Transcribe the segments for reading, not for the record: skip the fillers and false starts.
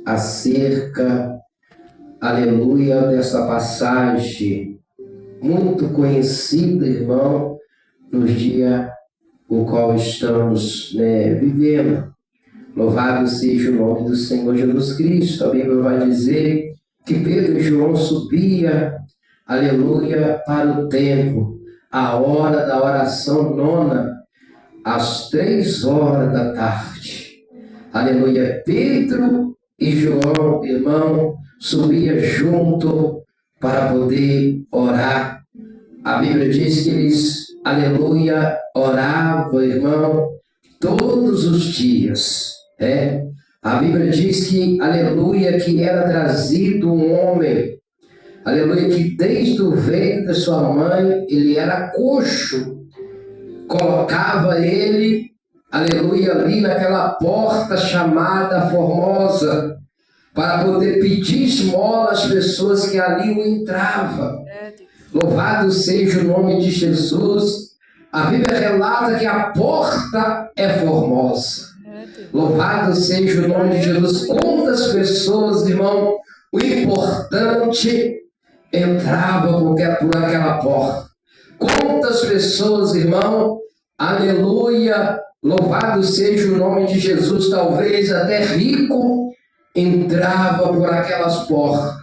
acerca, aleluia, dessa passagem muito conhecida, irmão, nos dias o qual estamos vivendo. Louvado seja o nome do Senhor Jesus Cristo. A Bíblia vai dizer que Pedro e João subia, aleluia, para o templo, a hora da oração nona, às 3 horas da tarde. Aleluia. Pedro e João, irmão, subia junto para poder orar. A Bíblia diz que eles, aleluia, oravam, irmão, todos os dias. A Bíblia diz que, aleluia, que era trazido um homem, aleluia, que desde o ventre da sua mãe ele era coxo. Colocava ele, aleluia, ali naquela porta chamada Formosa, para poder pedir esmola às pessoas que ali o entravam. Louvado seja o nome de Jesus. A Bíblia relata que a porta é formosa. Louvado seja o nome de Jesus. Quantas pessoas, irmão, o importante entrava por aquela porta. Quantas pessoas, irmão, aleluia, louvado seja o nome de Jesus, talvez até rico, entrava por aquelas portas.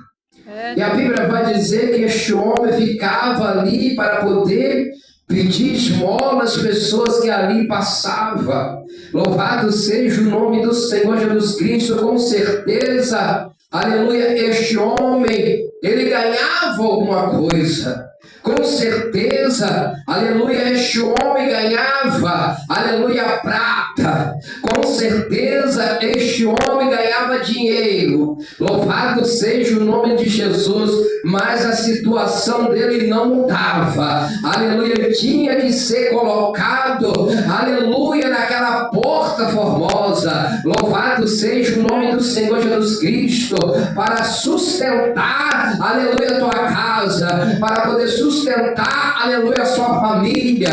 E a Bíblia vai dizer que este homem ficava ali para poder pedir esmola às pessoas que ali passavam. Louvado seja o nome do Senhor Jesus Cristo. Com certeza, aleluia, este homem, ele ganhava alguma coisa. Com certeza, aleluia, este homem ganhava, aleluia, prata. Com certeza, este homem ganhava dinheiro. Louvado seja o nome de Jesus. Mas a situação dele não mudava. Aleluia, ele tinha que ser colocado, aleluia, naquela porta formosa. Louvado seja o nome do Senhor Jesus Cristo, para sustentar, aleluia, a tua casa, para poder sustentar, aleluia, a sua família.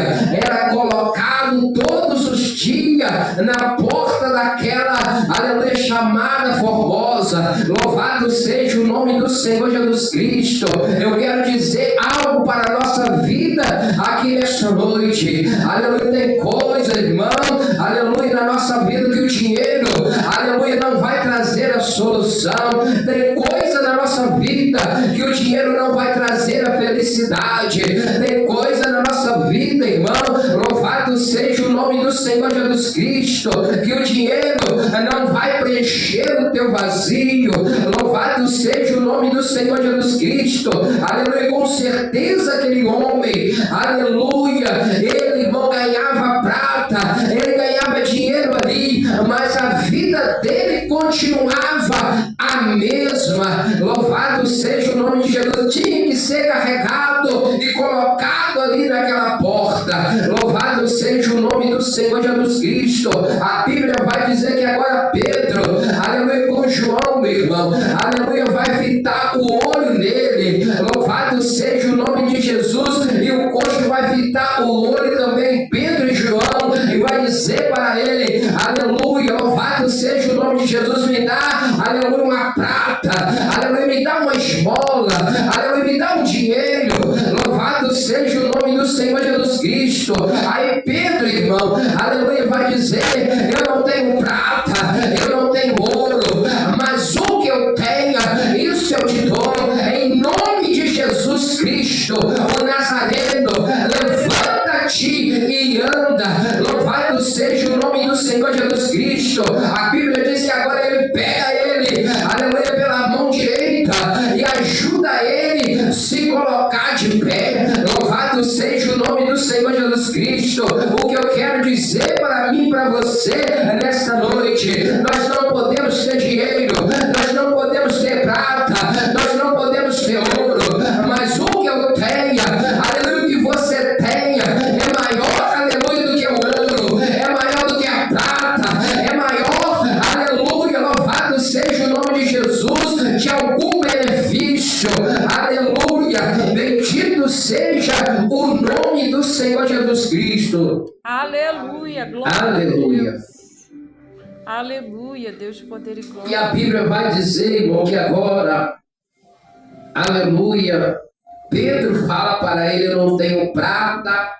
Era colocado todos os dias na porta daquela, aleluia, chamada Formosa. Louvado seja o nome do Senhor Jesus Cristo. Eu quero dizer algo para a nossa vida aqui nesta noite. Aleluia, tem coisa, irmão, aleluia, na nossa vida que o dinheiro, aleluia, não vai trazer a solução. Tem coisa na nossa vida que o dinheiro não vai trazer a felicidade. Tem coisa na nossa vida, irmão, louvado seja o nome do Senhor Jesus Cristo, que o dinheiro não vai preencher o teu vazio. Louvado seja o nome do Senhor Jesus Cristo. Aleluia, com certeza aquele homem, aleluia, ele, irmão, ganhava prata, ele ganhava dinheiro ali, mas a vida dele continuava a mesma. Louvado seja o nome de Jesus. Tinha que ser carregado e colocado ali naquela porta. Louvado seja o nome do Senhor Jesus Cristo. A Bíblia vai dizer que agora Pedro, aleluia, com João, meu irmão, aleluia, vai fitar o olho nele. Louvado seja o nome de Jesus. E o coxo vai fitar o olho também, Pedro e João, e vai dizer para ele, aleluia, louvado seja o nome de Jesus, me dá, aleluia, uma prata, aleluia, me dá uma esmola, aleluia, me dá um dinheiro. Louvado seja o nome do Senhor Jesus Cristo. Aí Pedro, irmão, aleluia, vai dizer, eu não tenho prata, eu não tenho ouro, mas o que eu tenho, isso eu te dou, em nome de Jesus Cristo, o Nazareno. Levanta-te e anda. Louvado seja o nome do Senhor Jesus Cristo. A Bíblia diz que agora ele pega ele, aleluia, pela mão direita e ajuda ele a se colocar de pé. Louvado seja o nome do Senhor Jesus Cristo. O que eu quero dizer para mim e para você nesta noite, nós não podemos ter dinheiro, nós não podemos ter prata, nós não podemos ter ouro, mas o que eu tenho, aleluia, o que você tenha é maior, aleluia, do que o ouro, é maior do que a prata, é maior, aleluia, louvado seja o nome de Jesus, de algum benefício, aleluia, bendito seja o nome do Senhor Jesus Cristo. Aleluia, glória aleluia. a Deus. Aleluia, Deus de poder e glória. E a Bíblia vai dizer, irmão, que agora, aleluia, Pedro fala para ele: eu não tenho prata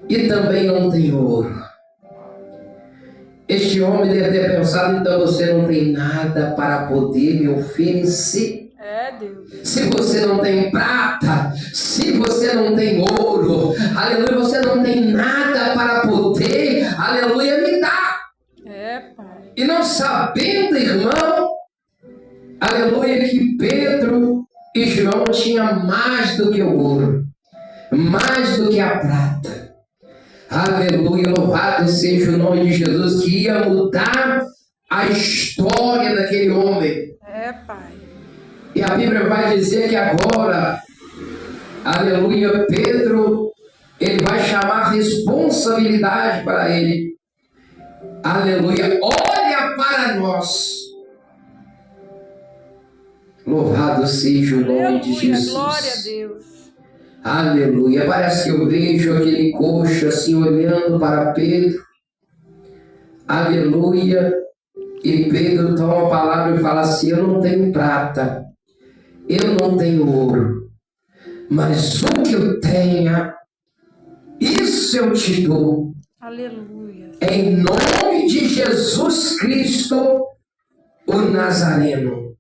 e também não tenho ouro. Este homem deve ter pensado: então você não tem nada para poder me oferecer. Deus. Se você não tem prata, se você não tem ouro, aleluia, você não tem nada para poder, aleluia, me dar. Pai. E não sabendo, irmão, aleluia, que Pedro e João tinham mais do que o ouro, mais do que a prata. Aleluia, louvado seja o nome de Jesus, que ia mudar a história daquele homem. Pai. E a Bíblia vai dizer que agora, aleluia, Pedro, ele vai chamar responsabilidade para ele. Aleluia, olha para nós. Louvado seja o nome de Jesus. Glória a Deus. Aleluia, parece que eu vejo aquele coxo assim olhando para Pedro. Aleluia, e Pedro toma a palavra e fala assim: eu não tenho prata, eu não tenho ouro, mas o que eu tenho, isso eu te dou. Aleluia. Em nome de Jesus Cristo, o Nazareno.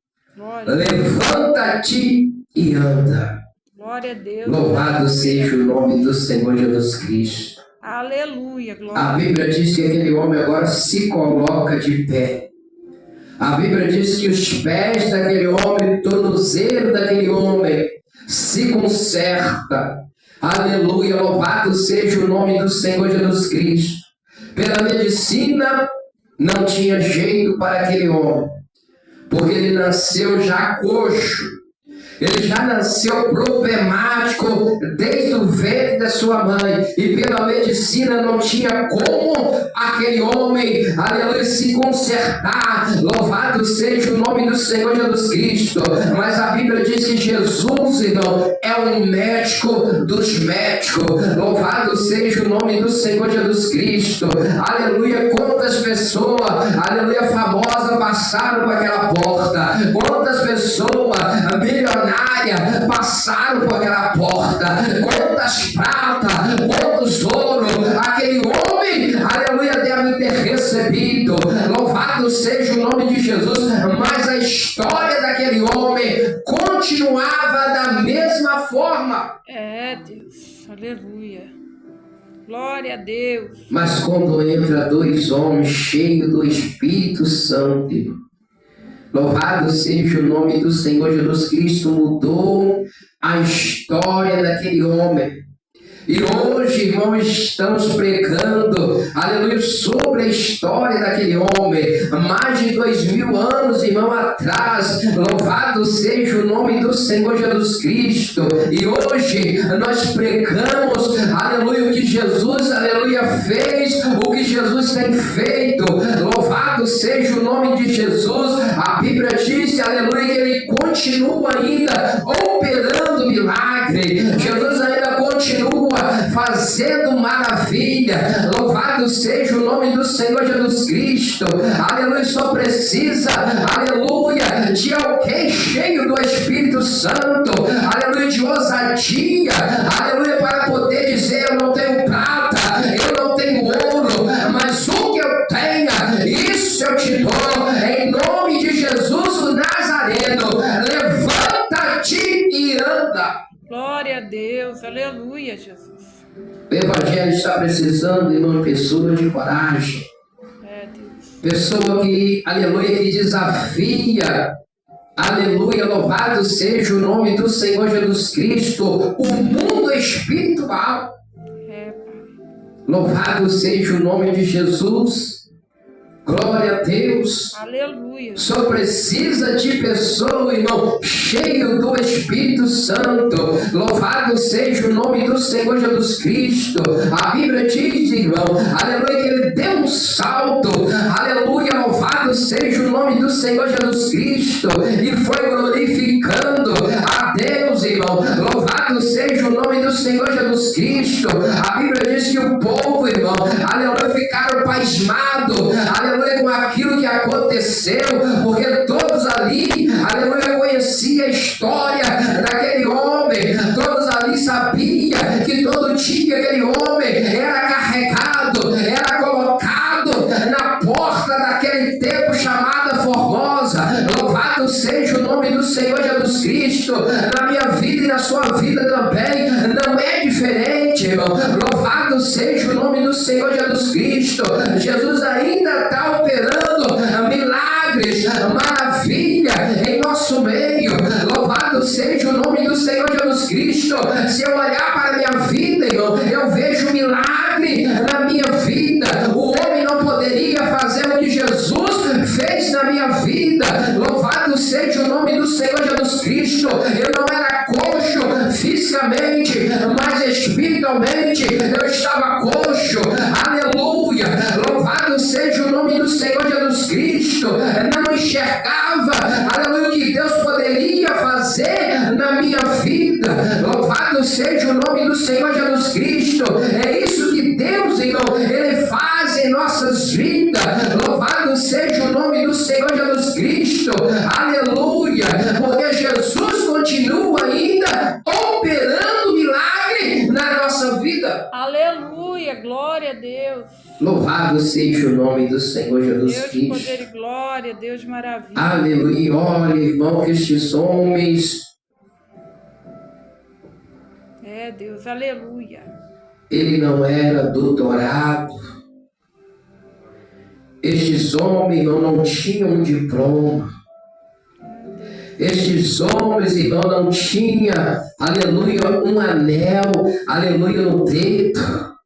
Levanta-te e anda. Glória a Deus. Louvado seja o nome do Senhor Jesus Cristo. Aleluia. Glória. A Bíblia diz que aquele homem agora se coloca de pé. A Bíblia diz que os pés daquele homem, o tornozelo daquele homem se conserta. Aleluia, louvado seja o nome do Senhor Jesus Cristo. Pela medicina não tinha jeito para aquele homem, porque ele nasceu já coxo. Ele já nasceu problemático desde o ventre da sua mãe. E pela medicina não tinha como aquele homem, aleluia, se consertar. Louvado seja o nome do Senhor Jesus Cristo. Mas a Bíblia diz que Jesus, irmão, é um médico dos médicos. Louvado seja o nome do Senhor Jesus Cristo. Aleluia. Quantas pessoas, aleluia, famosas passaram por aquela porta. Quantas pessoas milionárias passaram por aquela porta. Quantas pratas, quantos ouro aquele homem, aleluia, deve ter recebido. Louvado seja o nome de Jesus. Mas a história daquele homem continuava da mesma forma. Deus, aleluia. Glória a Deus. Mas quando entra dois homens cheios do Espírito Santo, louvado seja o nome do Senhor Jesus Cristo, mudou a história daquele homem. E hoje, irmãos, estamos pregando, aleluia, sobre a história daquele homem. Mais de 2000 anos, irmão, atrás. Louvado seja o nome do Senhor Jesus Cristo. E hoje nós pregamos, aleluia, o que Jesus, aleluia, fez, o que Jesus tem feito. Louvado seja o nome de Jesus. A Bíblia diz, aleluia, que ele continua ainda operando milagre. Jesus ainda continua fazendo maravilha. Louvado seja o nome do Senhor Jesus Cristo. Aleluia, só precisa, aleluia, de alguém cheio do Espírito Santo, aleluia, de ousadia, aleluia, para poder dizer: eu não tenho prata, eu não tenho ouro, mas o que eu tenho, isso eu te dou, em nome de Jesus o Nazareno. Levanta-te e anda. Glória a Deus, aleluia, Jesus. O Evangelho está precisando de uma pessoa de coragem. Deus. Pessoa que, aleluia, que desafia. Aleluia, louvado seja o nome do Senhor Jesus Cristo, o mundo espiritual. Louvado seja o nome de Jesus. Glória a Deus. Aleluia. Só precisa de pessoa, irmão, cheio do Espírito Santo. Louvado seja o nome do Senhor Jesus Cristo. A Bíblia diz, irmão, aleluia, que ele deu um salto. Aleluia, louvado seja o nome do Senhor Jesus Cristo. E foi glorificando a Deus, irmão. Louvado seja o nome do Senhor Jesus Cristo. A Bíblia diz que o povo, irmão, aleluia, ficaram pasmado, aleluia, com aquilo que aconteceu, porque todos ali, aleluia, conheciam a história daquele homem, todos ali sabiam que todo dia aquele homem era carregado, era colocado na porta daquele templo chamada Formosa. Louvado seja o nome do Senhor Jesus Cristo. Na minha vida e na sua vida também não é diferente, irmão. Louvado seja o nome do Senhor Jesus Cristo. Jesus ainda está operando milagres, maravilha em nosso meio. Louvado seja o nome do Senhor Jesus Cristo. Se eu olhar para a minha vida, irmão, eu vejo milagre na minha vida. O homem não poderia fazer o que Jesus fez na minha vida. Louvado seja o nome do Senhor Jesus Cristo. Eu não era coxo fisicamente, mas espiritualmente eu estava coxo. Aleluia. Louvado seja o nome do Senhor Jesus Cristo. Não enxergava, aleluia, o que Deus poderia fazer na minha vida. Louvado seja o nome do Senhor Jesus Cristo. É isso que Deus, irmão, Ele faz em nossas vidas. Louvado seja o nome do Senhor Jesus Cristo. Aleluia. Porque Jesus continua ainda operando milagre na nossa vida. Aleluia, glória a Deus. Louvado seja o nome do Senhor Jesus Deus de Cristo. poder e glória, Deus de maravilha. Aleluia. Olha, irmão, que estes homens, É, Deus, aleluia. ele não era doutorado. Estes homens, irmão, não tinham um diploma. Estes homens, irmão, não tinham, aleluia, um anel, aleluia, no dedo.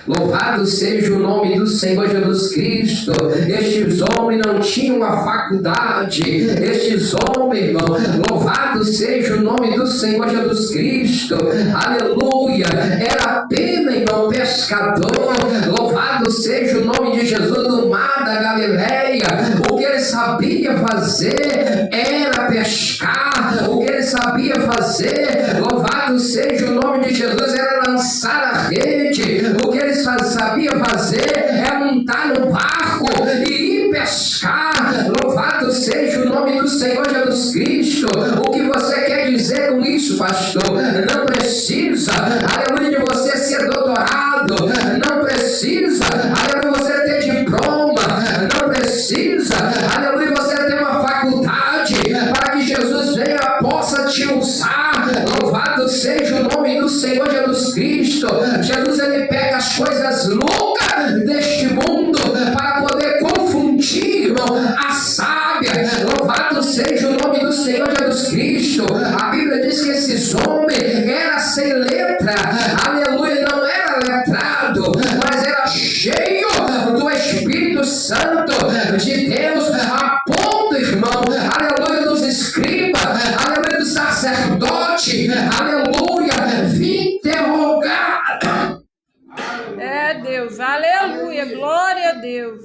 Louvado seja o nome do Senhor Jesus Cristo. Estes homens não tinham uma faculdade. Estes homens, irmão, louvado seja o nome do Senhor Jesus Cristo. Aleluia. Era apenas, irmão, pescador. Louvado seja o nome de Jesus do mar da Galileia. O que ele sabia fazer era pescar. O que ele sabia fazer, louvado seja o nome de Jesus, era lançar a rede. O que ele sabia fazer é montar no barco e ir pescar. Louvado seja o nome do Senhor Jesus Cristo. O que você quer dizer com isso, pastor? Não precisa, aleluia, de você ser doutorado. Não precisa, aleluia, você ter diploma. Não precisa, aleluia, você ter uma faculdade para que Jesus venha, possa te usar. Louvado seja o nome do Senhor Jesus Cristo. Jesus, ele pega as coisas loucas deste mundo para poder confundir, irmão, a sábia. Louvado seja o nome do Senhor Jesus Cristo. A Bíblia diz que esses homens eram sem letra. Aleluia, não era letrado, mas era cheio do Espírito Santo de Deus, a ponto, irmão, aleluia, dos escribas, aleluia, do sacerdote, aleluia, vim interrogar. É, Deus, aleluia, glória a Deus.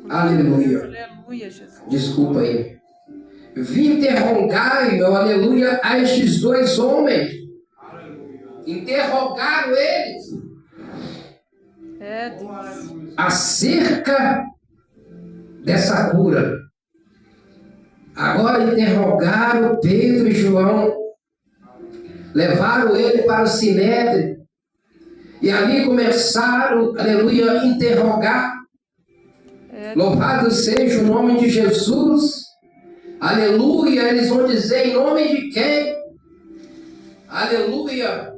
Aleluia. Aleluia, Jesus. Desculpa aí. Vim interrogar, irmão, aleluia, a estes dois homens. Interrogaram eles É, Deus. acerca dessa cura. Agora interrogaram Pedro e João, levaram ele para o Sinédrio e ali começaram, aleluia, a interrogar. Louvado seja o nome de Jesus. Aleluia. Eles vão dizer em nome de quem? Aleluia.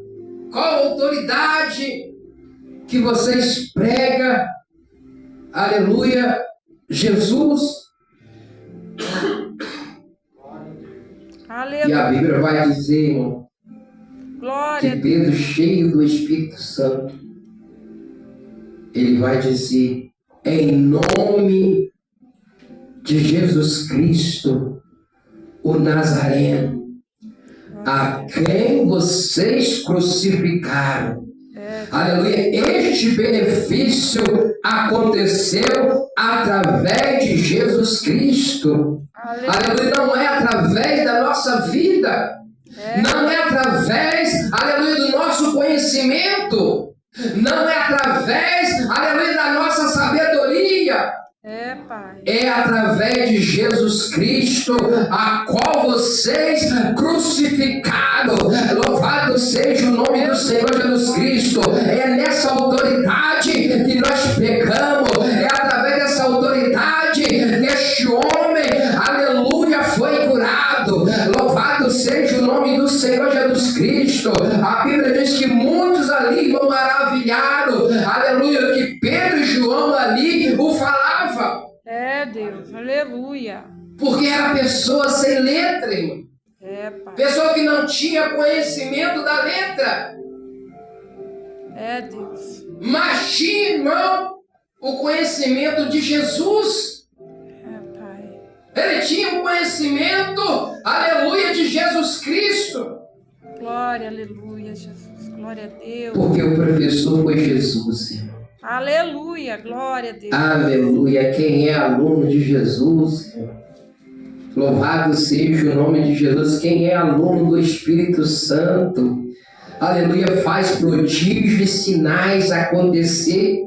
Qual autoridade que vocês pregam? Aleluia. Jesus. E Aleluia. a Bíblia vai dizer, irmão, Glória a que Deus. Pedro, cheio do Espírito Santo, ele vai dizer, em nome de Jesus Cristo, o Nazareno, a quem vocês crucificaram. Aleluia. Este benefício aconteceu através de Jesus Cristo. Aleluia. Não é através da nossa vida. Não é através, aleluia, do nosso conhecimento. Não é através, aleluia, da nossa sabedoria. Pai. É através de Jesus Cristo, a qual vocês crucificaram. Louvado seja o nome do Senhor Jesus Cristo. É nessa autoridade que nós pegamos. É através dessa autoridade que este homem, aleluia, foi curado. Louvado seja o nome do Senhor Jesus Cristo. A Bíblia diz que muitos ali vão maravilharam, aleluia, que Pedro e João ali o falavam. Deus, aleluia. Porque era pessoa sem letra, irmão. Pai. Pessoa que não tinha conhecimento da letra. Deus. Mas tinha, irmão, o conhecimento de Jesus. Pai. Ele tinha o conhecimento, aleluia, de Jesus Cristo. Glória, aleluia, Jesus. Glória a Deus. Porque o professor foi Jesus, irmão. Aleluia, glória a Deus. Aleluia. Quem é aluno de Jesus, louvado seja o nome de Jesus. Quem é aluno do Espírito Santo, aleluia, faz prodígios e sinais acontecer.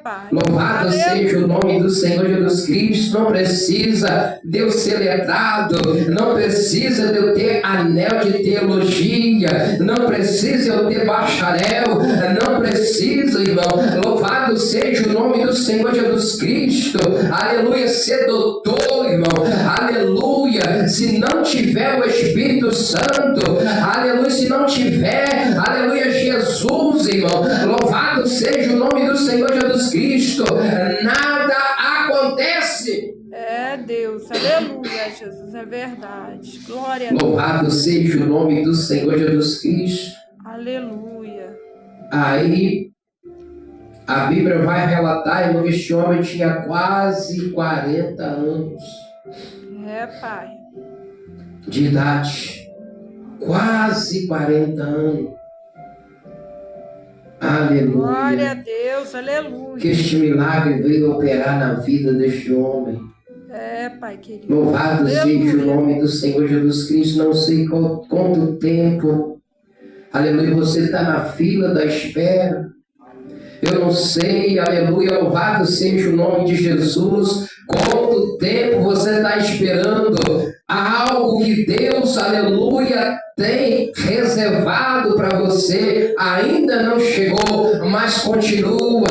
Pai. Louvado seja o nome do Senhor Jesus Cristo. Não precisa de eu ser letrado, não precisa de eu ter anel de teologia, não precisa eu ter bacharel, não precisa, irmão. Louvado seja o nome do Senhor Jesus Cristo. Aleluia, ser doutor, irmão. Aleluia, se não tiver o Espírito Santo, aleluia, se não tiver, aleluia, Jesus, irmão. Louvado seja o nome do Senhor Jesus Cristo, nada acontece. Deus, aleluia, Jesus, é verdade. Glória a Deus. Louvado seja o nome do Senhor Jesus Cristo. Aleluia. Aí a Bíblia vai relatar, irmão, que este homem tinha quase 40 anos Pai. de idade. Quase 40 anos. Aleluia. Glória a Deus, aleluia. Que este milagre veio operar na vida deste homem. Pai querido. Louvado seja o nome do Senhor Jesus Cristo. Não sei quanto tempo, aleluia, você está na fila da espera. Eu não sei, aleluia, louvado seja o nome de Jesus. Quanto tempo você está esperando algo que Deus, aleluia, tem reservado para você, ainda não chegou, mas continua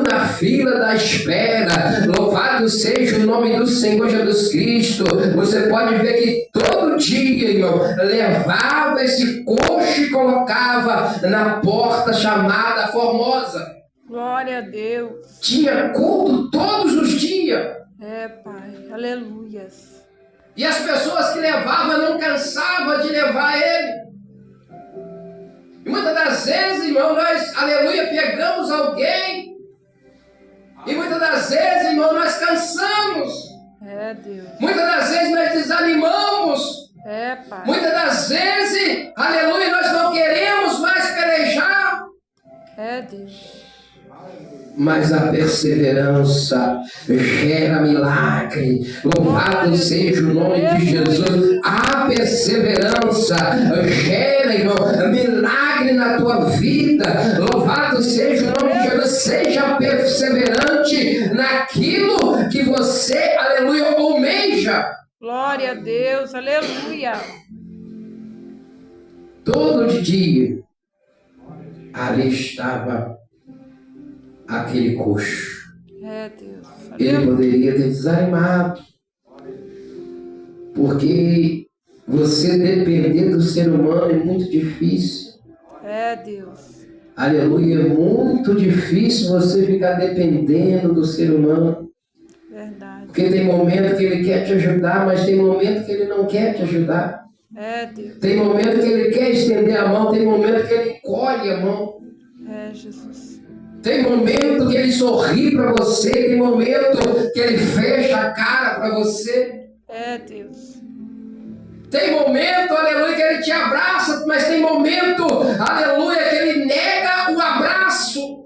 na fila da espera. Louvado seja o nome do Senhor Jesus Cristo. Você pode ver que todo dia, irmão, levava esse coxo e colocava na porta chamada Formosa. Glória a Deus. Tinha culto todos os dias. Pai, aleluia. E as pessoas que levavam não cansavam de levar ele. E muitas das vezes, irmão, nós, aleluia, pegamos alguém. E muitas das vezes, irmão, nós cansamos. Deus. Muitas das vezes nós desanimamos. Pai. Muitas das vezes, aleluia, nós não queremos mais pelejar. Deus. Mas a perseverança gera milagre. Louvado seja o nome de Jesus. A perseverança gera, irmão, milagre na tua vida. Louvado seja o nome de Jesus. Seja perseverante naquilo que você, aleluia, almeja. Glória a Deus, aleluia. Todo dia ali estava aquele coxo. Deus. Ele poderia ter desanimado, porque você depender do ser humano é muito difícil. Deus. Aleluia, é muito difícil você ficar dependendo do ser humano. Verdade. Porque tem momento que ele quer te ajudar, mas tem momento que ele não quer te ajudar. Deus. Tem momento que ele quer estender a mão, tem momento que ele encolhe a mão. Jesus. Tem momento que ele sorri para você, tem momento que ele fecha a cara para você. Deus. Tem momento, aleluia, que ele te abraça, mas tem momento, aleluia, que ele nega o abraço.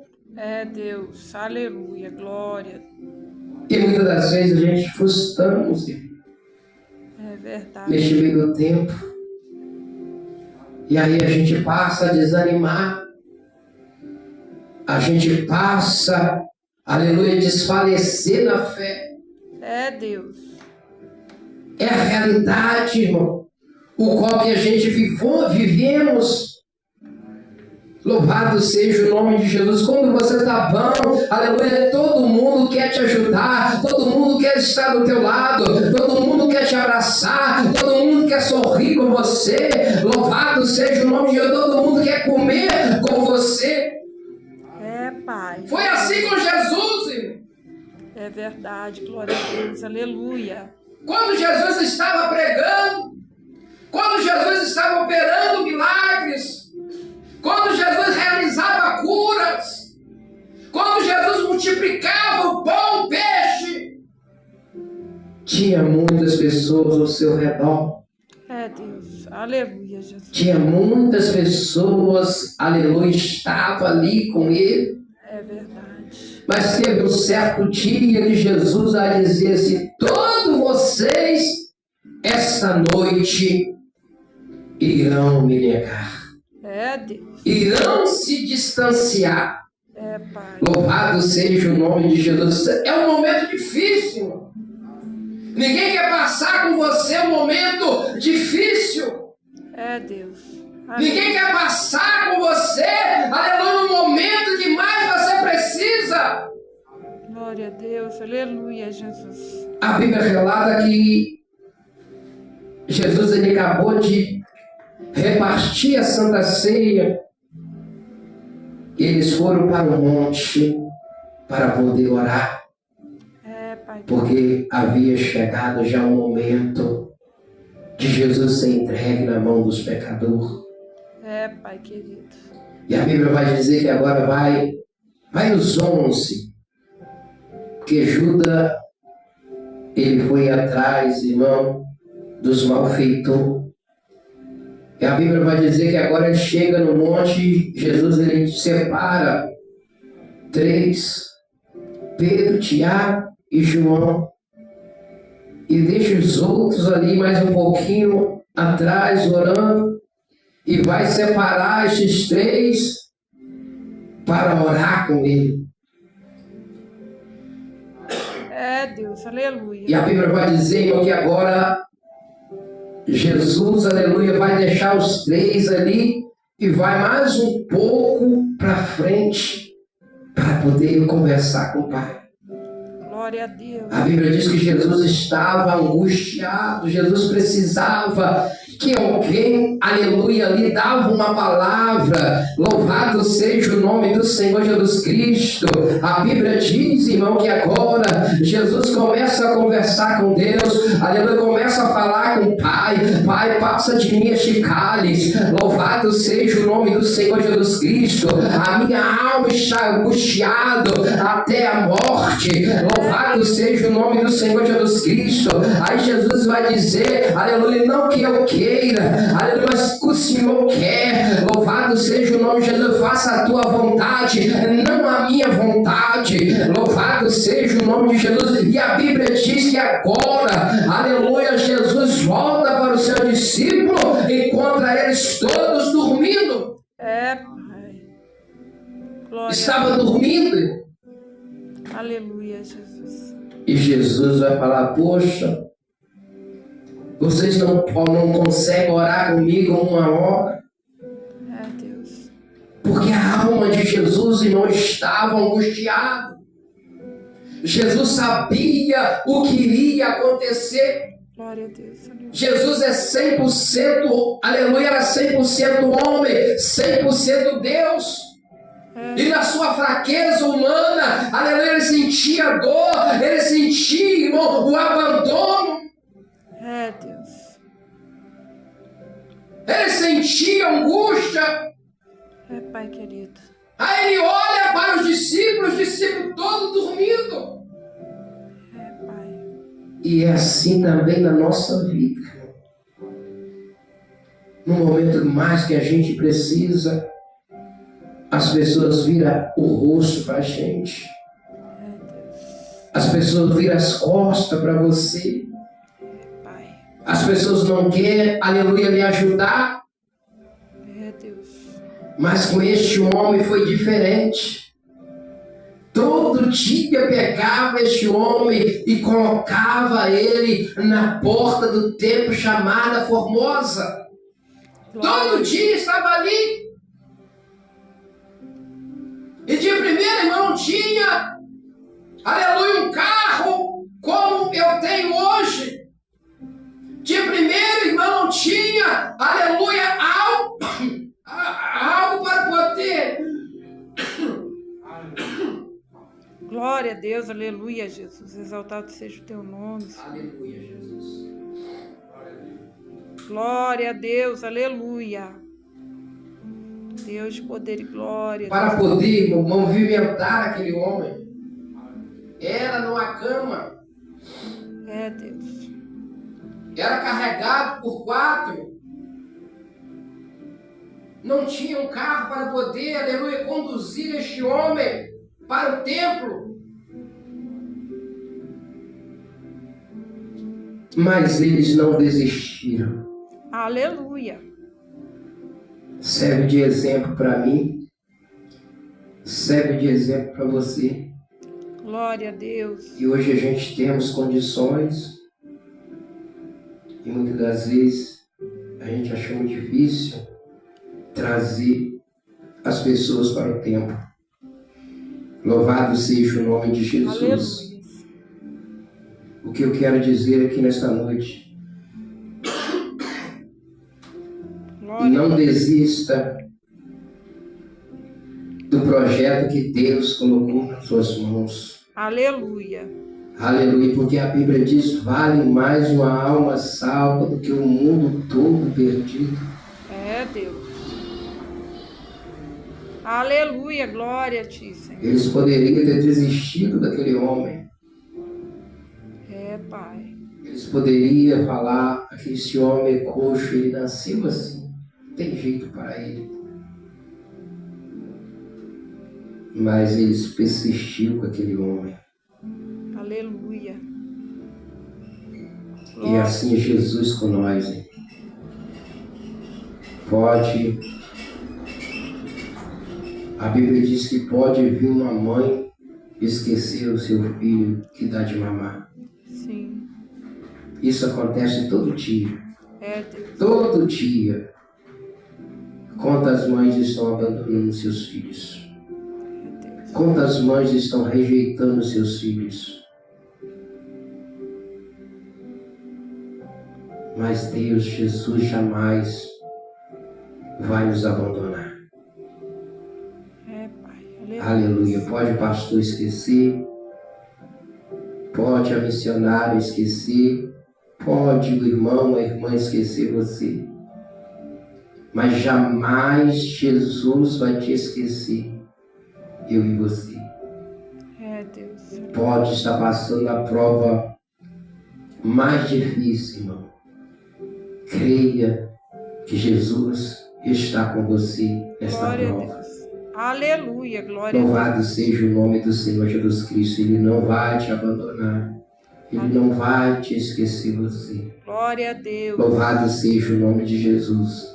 Deus, aleluia, glória. E muitas das vezes a gente frustramos verdade. neste meio do tempo. E aí a gente passa a desanimar. a gente passa, aleluia, a desfalecer na fé. É, Deus. É a realidade, irmão, o qual que a gente vivemos. Louvado seja o nome de Jesus. Quando você está bom, aleluia, todo mundo quer te ajudar, todo mundo quer estar do teu lado, todo mundo quer te abraçar, todo mundo quer sorrir com você. Louvado seja o nome de Jesus. Todo mundo quer comer com você. É, Pai. Foi assim com Jesus, irmão. É verdade. Glória a Deus. Aleluia. Quando Jesus estava pregando, quando Jesus estava operando milagres, quando Jesus realizava curas, quando Jesus multiplicava o pão, o peixe, tinha muitas pessoas ao seu redor. É, Deus. Aleluia, Jesus. Tinha muitas pessoas, aleluia, estavam ali com ele. É verdade. Mas teve um certo dia que Jesus a dizer assim: todos vocês, esta noite, irão me negar. É, Deus. Irão se distanciar. É, Pai. Louvado seja o nome de Jesus. É um momento difícil. Ninguém quer passar com você um momento difícil. É, Deus. Amém. Ninguém quer passar com você, aleluia, no momento que mais você precisa. Glória a Deus. Aleluia, Jesus. A Bíblia relata que Jesus ele acabou de repartir a Santa Ceia. Eles foram para o monte para poder orar, É, Pai. porque havia chegado já o momento de Jesus ser entregue na mão dos pecadores. É, Pai querido. E a Bíblia vai dizer que agora vai os 11, porque Judas, ele foi atrás, irmão, dos malfeitores. E a Bíblia vai dizer que agora ele chega no monte, Jesus ele separa 3, Pedro, Tiago e João, e deixa os outros ali mais um pouquinho atrás orando, e vai separar esses 3 para orar com ele. É, Deus. Aleluia. E a Bíblia vai dizer, irmão, que agora Jesus, aleluia, vai deixar os 3 ali e vai mais um pouco para frente para poder conversar com o Pai. Glória a Deus. A Bíblia diz que Jesus estava angustiado, Jesus precisava que alguém, aleluia, lhe dava uma palavra. Louvado seja o nome do Senhor Jesus Cristo. A Bíblia diz, irmão, que agora Jesus começa a conversar com Deus, aleluia, começa a falar com o Pai. Pai, passa de mim este cálice. Louvado seja o nome do Senhor Jesus Cristo. A minha alma está angustiada até a morte. Louvado seja o nome do Senhor Jesus Cristo. Aí Jesus vai dizer, aleluia, não que eu queira, aleluia, mas que o Senhor quer. Louvado seja o nome de Jesus, faça a tua vontade, não a minha vontade. Louvado seja o nome de Jesus. E a Bíblia diz que agora, aleluia, Jesus volta para o seu discípulo, encontra eles todos dormindo. É, Pai. Glória. Estava dormindo. Aleluia, Jesus. E Jesus vai falar, poxa, vocês não conseguem orar comigo 1 hora? É, Deus. Porque a alma de Jesus, irmão, estava angustiada. Jesus sabia o que iria acontecer. Glória a Deus. Aleluia. Jesus é 100%, aleluia, era 100% homem, 100% Deus. E na sua fraqueza humana, aleluia, ele sentia dor, ele sentia, irmão, o abandono. É, Deus. Ele sentia angústia. É, Pai querido. Aí ele olha para os discípulos todos dormindo. É, Pai. E é assim também na nossa vida. No momento mais que a gente precisa, as pessoas viram o rosto para a gente. É, Deus. As pessoas viram as costas para você. É, Pai. As pessoas não querem, aleluia, lhe ajudar. É, Deus. Mas com este homem foi diferente. todo dia pegava este homem e colocava ele na porta do templo chamada Formosa. Todo dia estava ali. E de primeira, irmão, não tinha, aleluia, um carro como eu tenho hoje. De primeiro, irmão, não tinha, aleluia, algo para poder. Glória a Deus, aleluia, Jesus. Exaltado seja o teu nome. Aleluia, Jesus. Glória a Deus, aleluia. Deus de poder e glória. Para poder movimentar aquele homem, era numa cama. É, Deus. Era carregado por 4. Não tinha um carro para poder, aleluia, conduzir este homem para o templo. Mas eles não desistiram. Aleluia. Serve de exemplo para mim. Serve de exemplo para você. Glória a Deus. E hoje a gente temos condições. E muitas das vezes a gente acha muito difícil trazer as pessoas para o templo. Louvado seja o nome de Jesus. Aleluia. O que eu quero dizer aqui nesta noite. Glória. Não desista do projeto que Deus colocou nas suas mãos. Aleluia. Aleluia, porque a Bíblia diz: vale mais uma alma salva do que o mundo todo perdido. É, Deus. Aleluia, glória a ti, Senhor. Eles poderiam ter desistido daquele homem. É, Pai. Eles poderiam falar que esse homem é coxo, ele nasceu assim. Não tem jeito para ele. Mas eles persistiram com aquele homem. Aleluia. E Glória. assim é Jesus com nós. Hein? Pode. A Bíblia diz que pode vir uma mãe esquecer o seu filho que dá de mamar. Sim. Isso acontece todo dia. É, Deus. Todo dia. Quantas mães estão abandonando seus filhos? É, Deus. Quantas mães estão rejeitando seus filhos? Mas Deus, Jesus, jamais vai nos abandonar. É, Pai. Aleluia. Pode o pastor esquecer. Pode a missionária esquecer. Pode o irmão, a irmã esquecer você. Mas jamais Jesus vai te esquecer. Eu e você. É, Deus. Pode estar passando a prova mais difícil, irmão. Creia que Jesus está com você nesta Glória a prova. Deus. Aleluia, glória a Louvado seja o nome do Senhor Jesus Cristo. Ele não vai te abandonar. Ele não vai te esquecer você. Deus. Glória a Deus. Louvado seja o nome de Jesus.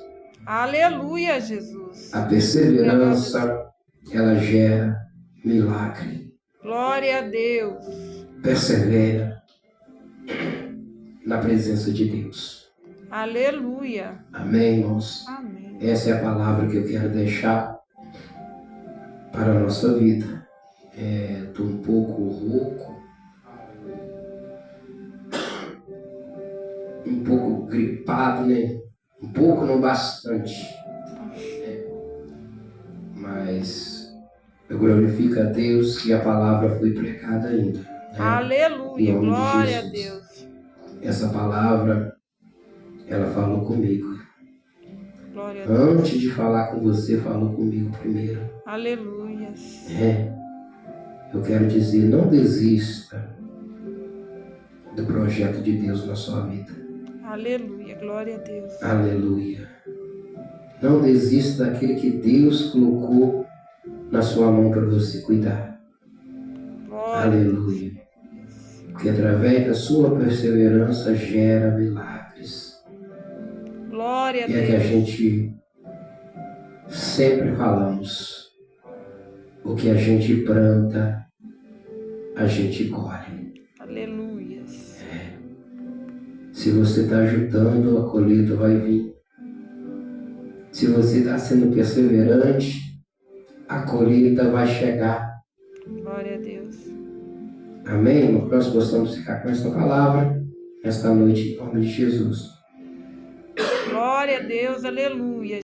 Aleluia, Jesus. A perseverança, ela gera milagre. Glória a Deus. Persevera na presença de Deus. Aleluia. Amém, irmãos? Amém. Essa é a palavra que eu quero deixar para a nossa vida. Estou um pouco rouco, um pouco gripado, né? Um pouco, não bastante. Mas eu glorifico a Deus que a palavra foi pregada ainda. Né? Aleluia, Em nome de glória a Jesus. Deus. Essa palavra, ela falou comigo. Glória a Deus. Antes de falar com você, falou comigo primeiro. Aleluia. Eu quero dizer, não desista do projeto de Deus na sua vida. Aleluia, glória a Deus. Aleluia. Não desista daquele que Deus colocou na sua mão para você cuidar. Glória. Aleluia. Porque através da sua perseverança gera milagres. Glória a E é que a Deus. gente sempre falamos. O que a gente planta, a gente colhe. Aleluias. Se você está ajudando, a colheita vai vir. Se você está sendo perseverante, a colheita vai chegar. Glória a Deus. Amém? Nós possamos ficar com essa palavra esta noite, em nome de Jesus. Glória a Deus. Aleluia.